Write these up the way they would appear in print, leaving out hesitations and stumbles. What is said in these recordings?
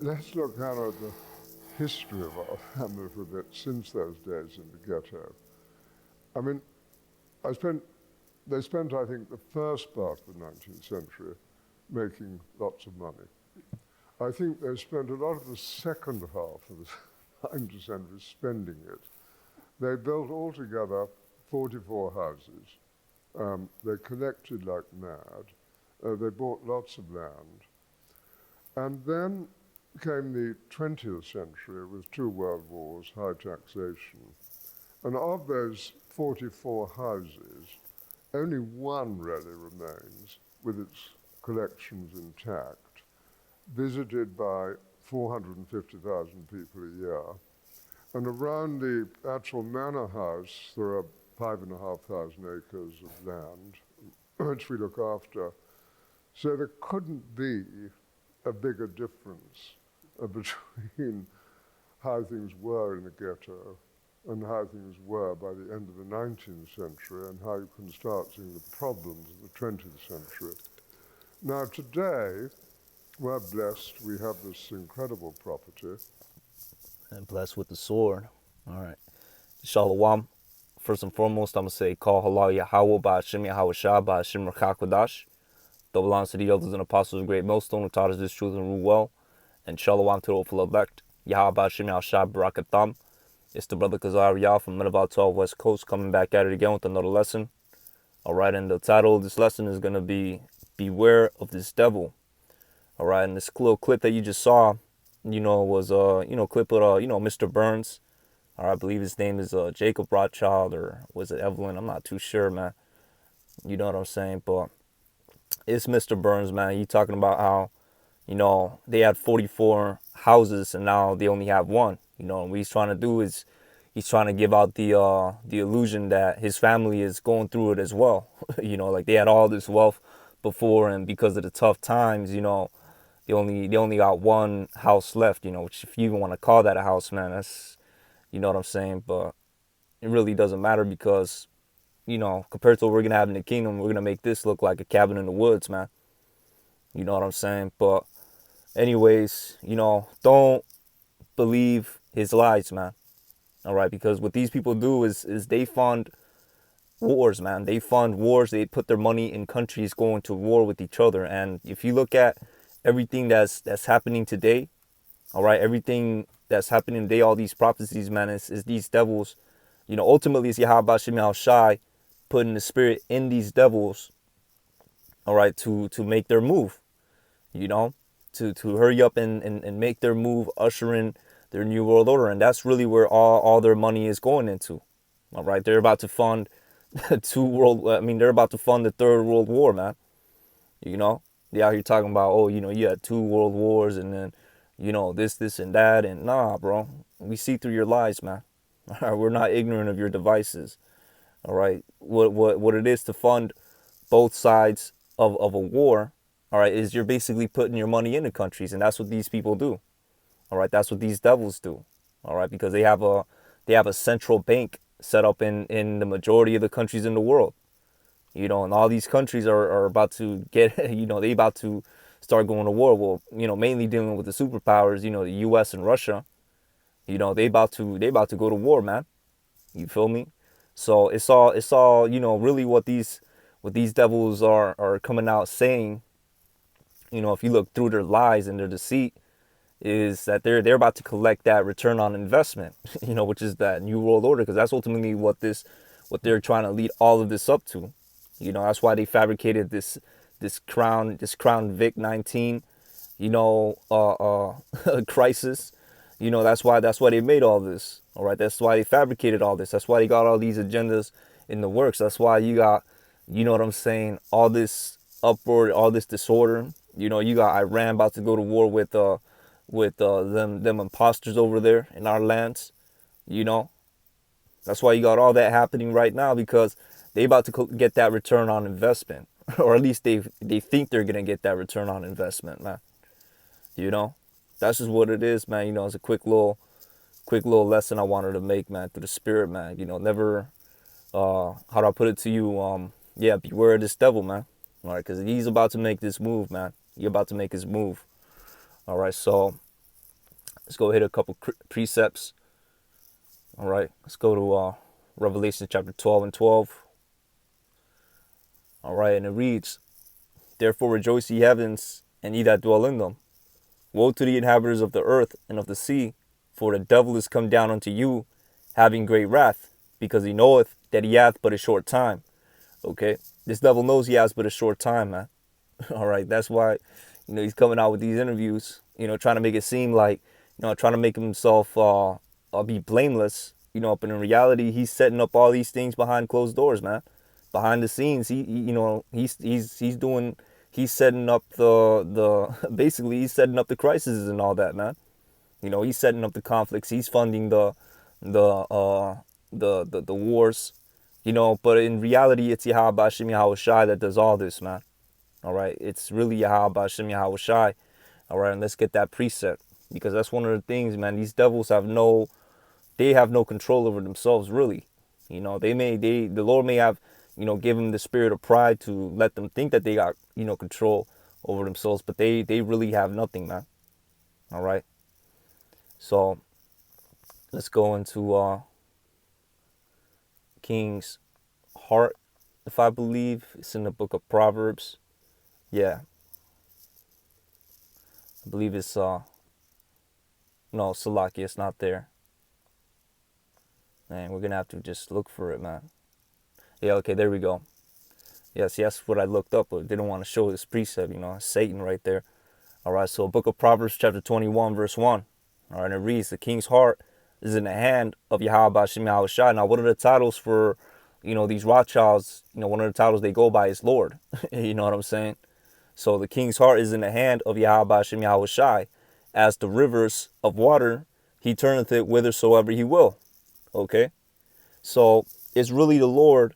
let's look Hannah, at the history of our family for a bit since those days in the ghetto. I mean, they spent, I think, the first part of the 19th century making lots of money. I think they spent a lot of the second half of the 19th century spending it. They built altogether 44 houses. They collected like mad. They bought lots of land. And then came the 20th century with 2 world wars, high taxation. And of those 44 houses, only one really remains with its collections intact, visited by 450,000 people a year. And around the actual manor house, there are 5,500 acres of land, which we look after. So there couldn't be a bigger difference between how things were in the ghetto and how things were by the end of the 19th century and how you can start seeing the problems of the 20th century. Now today, we're blessed, we have this incredible property. And blessed with the sword. All right. Shalom. First and foremost, I'm going to say, call halal YAHAWAH by Hashem YAHAWASHI by Hashem Rakakwadash. Double honors to the elders and apostles of great millstone who taught us this truth and rule well. And shalom to the hopeful elect. Yahweh by Hashem YAHAWASHI Barakatam. It's the brother Kazar Yah from Metaval 12 West Coast coming back at it again with another lesson. All right, and the title of this lesson is going to be Beware of this Devil. All right, and this little clip that you just saw, was clip with Mr. Burns. All right, I believe his name is Jacob Rothschild, or was it Evelyn? I'm not too sure, man. You know what I'm saying? But it's Mr. Burns, man. He talking about how, they had 44 houses and now they only have one. And what he's trying to do is he's trying to give out the illusion that his family is going through it as well. Like they had all this wealth before, and because of the tough times, they only got one house left, which if you even want to call that a house, man, that's, you know what I'm saying? But it really doesn't matter because, compared to what we're going to have in the kingdom, we're going to make this look like a cabin in the woods, man. You know what I'm saying? But anyways, don't believe his lies, man. All right, because what these people do is they fund wars, man. They fund wars. They put their money in countries going to war with each other. And if you look at everything that's happening today, all right, everything that's happening today, all these prophecies, man, is these devils. Ultimately, it's Yahweh Shem Shai putting the spirit in these devils, all right, to make their move, to hurry up and make their move, usher in their new world order. And that's really where all their money is going into. All right, they're about to fund they're about to fund the Third World War, man. They out here talking about, you had 2 world wars and then, this and that. And nah, bro, we see through your lies, man. All right, we're not ignorant of your devices. All right, what it is to fund both sides of a war, all right, is you're basically putting your money into countries, and that's what these people do. All right, that's what these devils do. All right, because they have a central bank set up in the majority of the countries in the world. And all these countries are about to get, they about to start going to war. Well, mainly dealing with the superpowers, the U.S. and Russia. They about to go to war, man. You feel me? So it's all really what these devils are coming out saying. If you look through their lies and their deceit, is that they're about to collect that return on investment, which is that new world order, because that's ultimately what they're trying to lead all of this up to. That's why they fabricated this crown Vic 19, crisis. That's why they made all this. All right, that's why they fabricated all this. That's why they got all these agendas in the works. That's why you got, what I'm saying, all this uproar, all this disorder. You got Iran about to go to war with them imposters over there in our lands. That's why you got all that happening right now, because they about to get that return on investment, or at least they think they're gonna get that return on investment, man. That's just what it is, man. It's a quick little lesson I wanted to make, man, through the spirit, man. Never, how do I put it to you? Beware of this devil, man. All right, because he's about to make this move, man. You're about to make his move. All right, so Let's go hit a couple precepts. All right, let's go to Revelation chapter 12 and 12. All right, and it reads, "Therefore rejoice, ye heavens, and ye that dwell in them. Woe to the inhabitants of the earth and of the sea, for the devil is come down unto you, having great wrath, because he knoweth that he hath but a short time." Okay, this devil knows he has but a short time, man. All right, that's why, he's coming out with these interviews, trying to make it seem like, trying to make himself be blameless, but in reality, he's setting up all these things behind closed doors, man. Behind the scenes, he's setting up basically he's setting up the crises and all that, man. He's setting up the conflicts. He's funding the wars, but in reality, it's YAHAWASHI YAHAWASHI that does all this, man. All right, it's really YAHAWASHI YAHAWASHI. All right, and let's get that precept, because that's one of the things, man. These devils have no control over themselves, really. The Lord may have, give them the spirit of pride to let them think that they got, control over themselves, but they really have nothing, man. All right. So let's go into King's heart, if I believe. It's in the book of Proverbs. Yeah. I believe it's, no, Salaki, it's not there. Man, we're going to have to just look for it, man. Yeah, okay, there we go. Yes, that's what I looked up, but they don't want to show this precept, Satan right there. All right, so book of Proverbs chapter 21, verse 1. All right, and it reads, "The king's heart is in the hand of YAHAWASHI YAHAWASHI." Now, one of the titles for, these Rothschilds, one of the titles they go by is Lord. You know what I'm saying? So the king's heart is in the hand of YAHAWASHI YAHAWASHI. As the rivers of water, he turneth it whithersoever he will. Okay? So it's really the Lord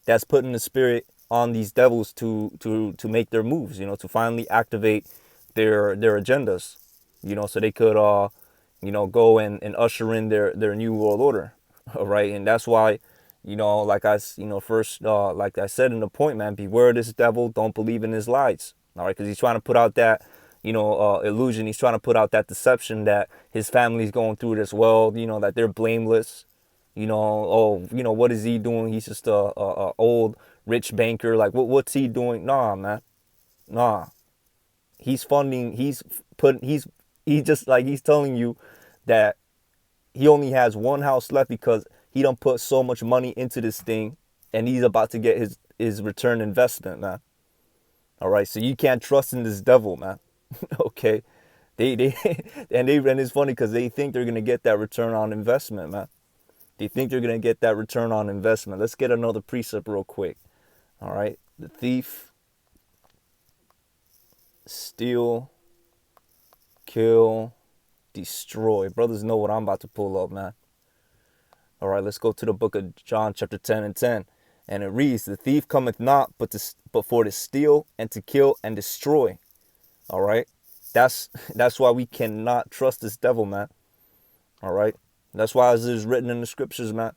that's putting the spirit on these devils to make their moves, to finally activate their agendas, so they could go and usher in their new world order. All right, and that's why, like I first like I said in the point, man, beware this devil, don't believe in his lies. All right, because he's trying to put out that illusion. He's trying to put out that deception that his family's going through it as well, that they're blameless. What is he doing? He's just a old rich banker. Like, what's he doing? Nah, man. Nah. He's funding, he's just like, he's telling you that he only has one house left because he done put so much money into this thing, and he's about to get his return investment, man. All right, so you can't trust in this devil, man. Okay, and it's funny because they think they're gonna get that return on investment, man. They think they're gonna get that return on investment. Let's get another precept real quick. All right, the thief, steal, kill, destroy. Brothers know what I'm about to pull up, man. All right, let's go to the book of John chapter 10 and 10. And it reads, "The thief cometh not but for to steal and to kill and destroy." All right, that's why we cannot trust this devil, man. All right, that's why, as it is written in the scriptures, man,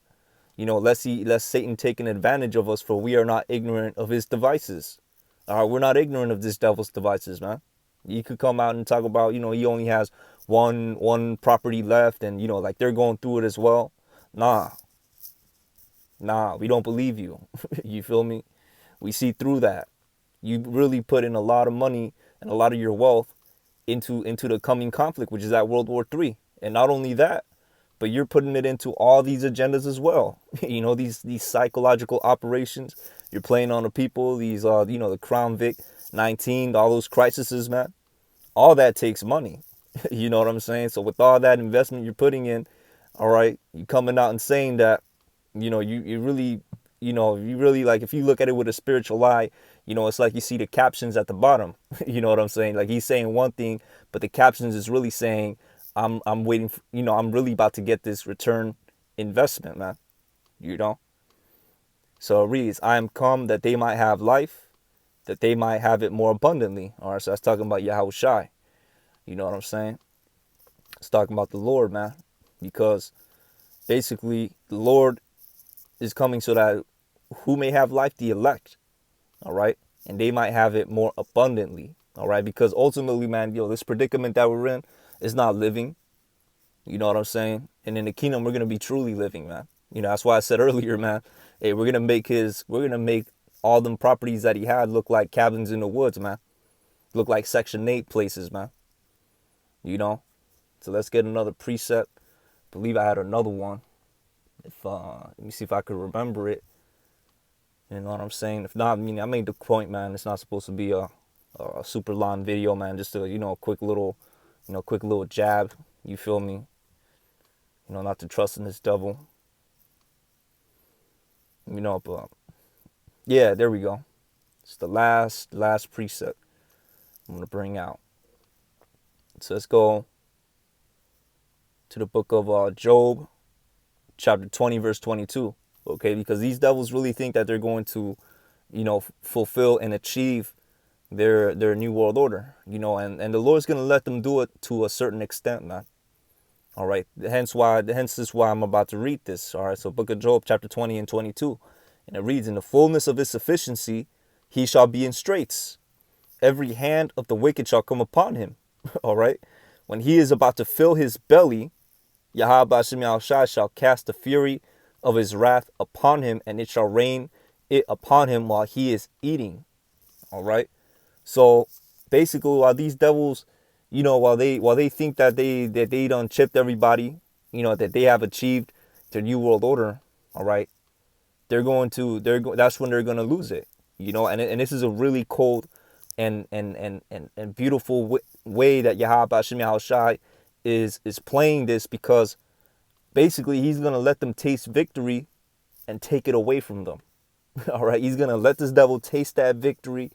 lest Satan take an advantage of us, for we are not ignorant of his devices. All right, we're not ignorant of this devil's devices, man. You could come out and talk about, he only has one property left, and like they're going through it as well. Nah, we don't believe you. You feel me? We see through that. You really put in a lot of money and a lot of your wealth into the coming conflict, which is at World War III. And not only that, but you're putting it into all these agendas as well. These psychological operations. You're playing on the people, these, the Crown Vic 19, all those crises, man. All that takes money. You know what I'm saying? So with all that investment you're putting in, all right, you coming out and saying that, you really, like, if you look at it with a spiritual eye, it's like you see the captions at the bottom. You know what I'm saying? Like, he's saying one thing, but the captions is really saying, I'm waiting for, I'm really about to get this return investment, man. So it reads, "I am come that they might have life, that they might have it more abundantly." All right, so that's talking about YAHAWASHI. You know what I'm saying? It's talking about the Lord, man. Because basically, the Lord is coming so that who may have life? The elect. All right? And they might have it more abundantly. All right? Because ultimately, man, this predicament that we're in is not living. You know what I'm saying? And in the kingdom, we're going to be truly living, man. You know, that's why I said earlier, man, hey, we're going to make all them properties that he had look like cabins in the woods, man. Look like Section 8 places, man. You know? So let's get another precept. I believe I had another one. If let me see if I could remember it. You know what I'm saying? If not, I mean, I made the point, man. It's not supposed to be a super long video, man. Just a, quick little, quick little jab. You feel me? You know, not to trust in this devil. You know, but yeah, there we go. It's the last precept I'm gonna bring out. So let's go to the book of Job, chapter 20, verse 22. Okay, because these devils really think that they're going to, fulfill and achieve their new world order. You know, and the Lord's gonna let them do it to a certain extent, man. All right. Hence this is why I'm about to read this. All right. So book of Job, chapter 20 and 22. And it reads, in the fullness of his sufficiency, he shall be in straits. Every hand of the wicked shall come upon him. All right. When he is about to fill his belly, YAHAWASHI shall cast the fury of his wrath upon him, and it shall rain it upon him while he is eating. All right. So basically, while these devils, while they think that they done chipped everybody, that they have achieved their new world order, all right, that's when they're going to lose it, and this is a really cold and beautiful way that Yahawah is playing this, because basically he's going to let them taste victory and take it away from them. All right, he's going to let this devil taste that victory,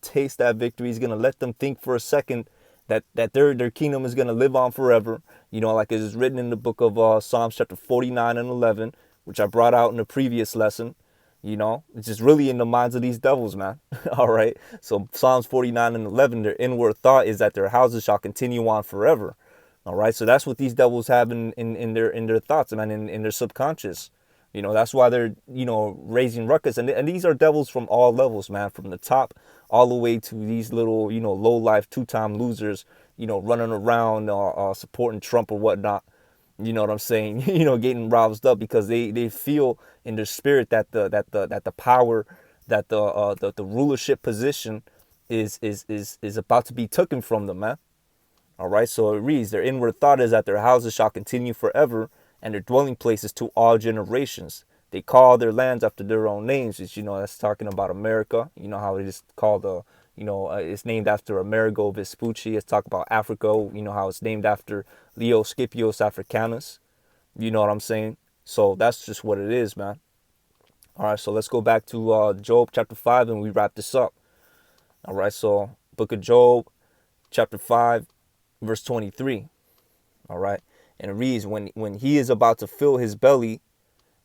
taste that victory. He's going to let them think for a second that their kingdom is going to live on forever, like it is written in the book of Psalms chapter 49 and 11, which I brought out in the previous lesson. It's just really in the minds of these devils, man. All right. So Psalms 49 and 11, their inward thought is that their houses shall continue on forever. All right. So that's what these devils have in their thoughts, man, in their subconscious. That's why they're, raising ruckus. And these are devils from all levels, man, from the top all the way to these little, low life, two-time losers, running around supporting Trump or whatnot. You know what I'm saying? Getting roused up because they feel in their spirit that the power, that the rulership position is about to be taken from them, man. All right. So it reads, their inward thought is that their houses shall continue forever, and their dwelling places to all generations. They call their lands after their own names. It's, that's talking about America. You know how it is called it's named after Amerigo Vespucci. It's talking about Africa. How it's named after Leo Scipios Africanus. You know what I'm saying? So that's just what it is, man. All right, so let's go back to Job chapter 5 and we wrap this up. All right, so book of Job chapter 5, verse 23. All right, and it reads, when he is about to fill his belly,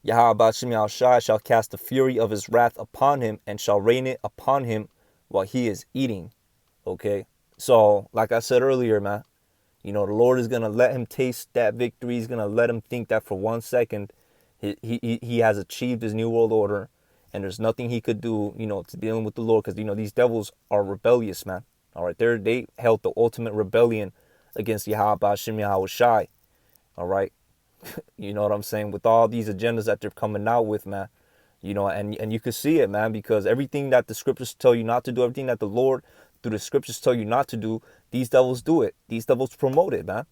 YAHAWASHI shall cast the fury of his wrath upon him and shall rain it upon him while he is eating. Okay, so like I said earlier, man, the Lord is going to let him taste that victory. He's going to let him think that for 1 second he has achieved his new world order, and there's nothing he could do, to dealing with the Lord, because, these devils are rebellious, man. All right, they held the ultimate rebellion against YAHAWASHI. All right. You know what I'm saying? With all these agendas that they're coming out with, man, and you can see it, man, because everything that the scriptures tell you not to do, everything that the Lord through the scriptures tell you not to do, these devils do it. These devils promote it, man.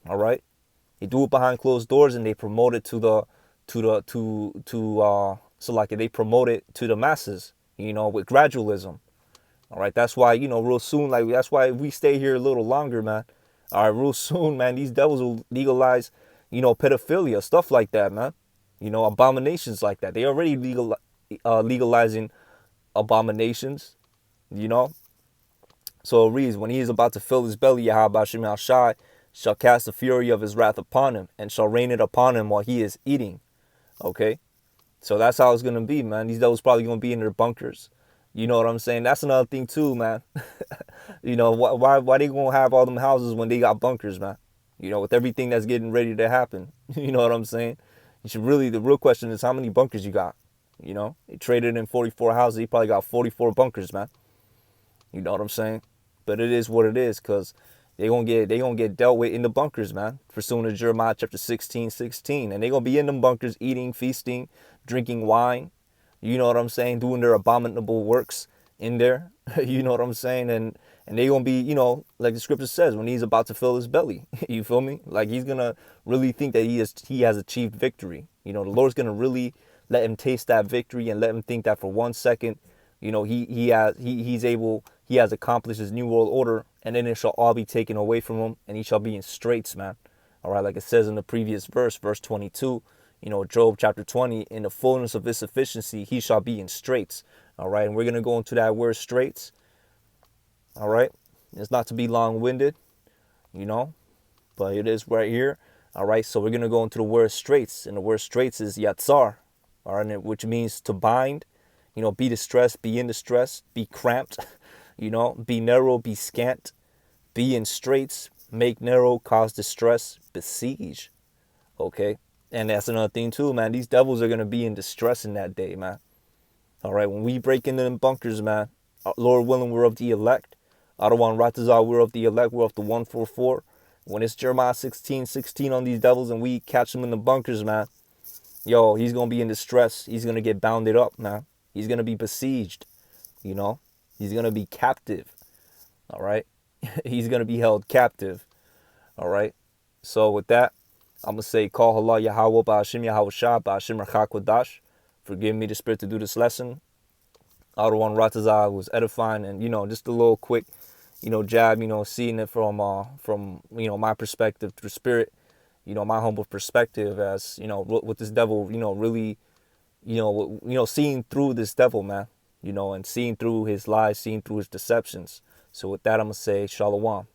All right. They do it behind closed doors, and they promote it so like they promote it to the masses, with gradualism. All right. That's why, real soon, that's why we stay here a little longer, man. All right. Real soon, man, these devils will legalize, pedophilia, stuff like that, man. Abominations like that. They already legalizing abominations, So it reads, when he is about to fill his belly, YAHAWASHI shall cast the fury of his wrath upon him and shall rain it upon him while he is eating. Okay? So that's how it's going to be, man. These devils probably going to be in their bunkers. You know what I'm saying? That's another thing too, man. Why they going to have all them houses when they got bunkers, man? With everything that's getting ready to happen. You know what I'm saying? The real question is how many bunkers you got? They traded in 44 houses. He probably got 44 bunkers, man. You know what I'm saying? But it is what it is, because they gonna get dealt with in the bunkers, man. Pursuant to Jeremiah chapter 16:16. And they gonna be in them bunkers eating, feasting, drinking wine. You know what I'm saying? Doing their abominable works in there. You know what I'm saying? And they gonna be, like the scripture says, when he's about to fill his belly. You feel me? Like he's gonna really think that he has achieved victory. The Lord's gonna really let him taste that victory and let him think that for 1 second, he has accomplished his new world order, and then it shall all be taken away from him, and he shall be in straits, man. All right, like it says in the previous verse 22, Job chapter 20, in the fullness of his sufficiency, he shall be in straits. All right, and we're going to go into that word straits. All right, it's not to be long-winded, but it is right here. All right, so we're going to go into the word straits, and the word straits is yatsar, all right, which means to bind, be distressed, be in distress, be cramped, be narrow, be scant, be in straits, make narrow, cause distress, besiege. Okay, and that's another thing too, man. These devils are going to be in distress in that day, man. All right, when we break into them bunkers, man, Lord willing, we're of the elect. Adawan Ratazah, we're of the elect, we're of the 144. When it's Jeremiah 16:16 on these devils and we catch them in the bunkers, man, yo, he's going to be in distress. He's going to get bounded up, man. He's going to be besieged, He's going to be captive, all right? He's going to be held captive, all right? So with that, I'm going to say, call halal Yahawah, ba'ashim Yahawashah, ba'ashim Rachakwadash. Forgive me the spirit to do this lesson. Adawan Ratazah was edifying, and, just a little quick, jab, seeing it from my perspective through spirit, my humble perspective as, with this devil, really, seeing through this devil, man, and seeing through his lies, seeing through his deceptions. So with that, I'm going to say, Shalom.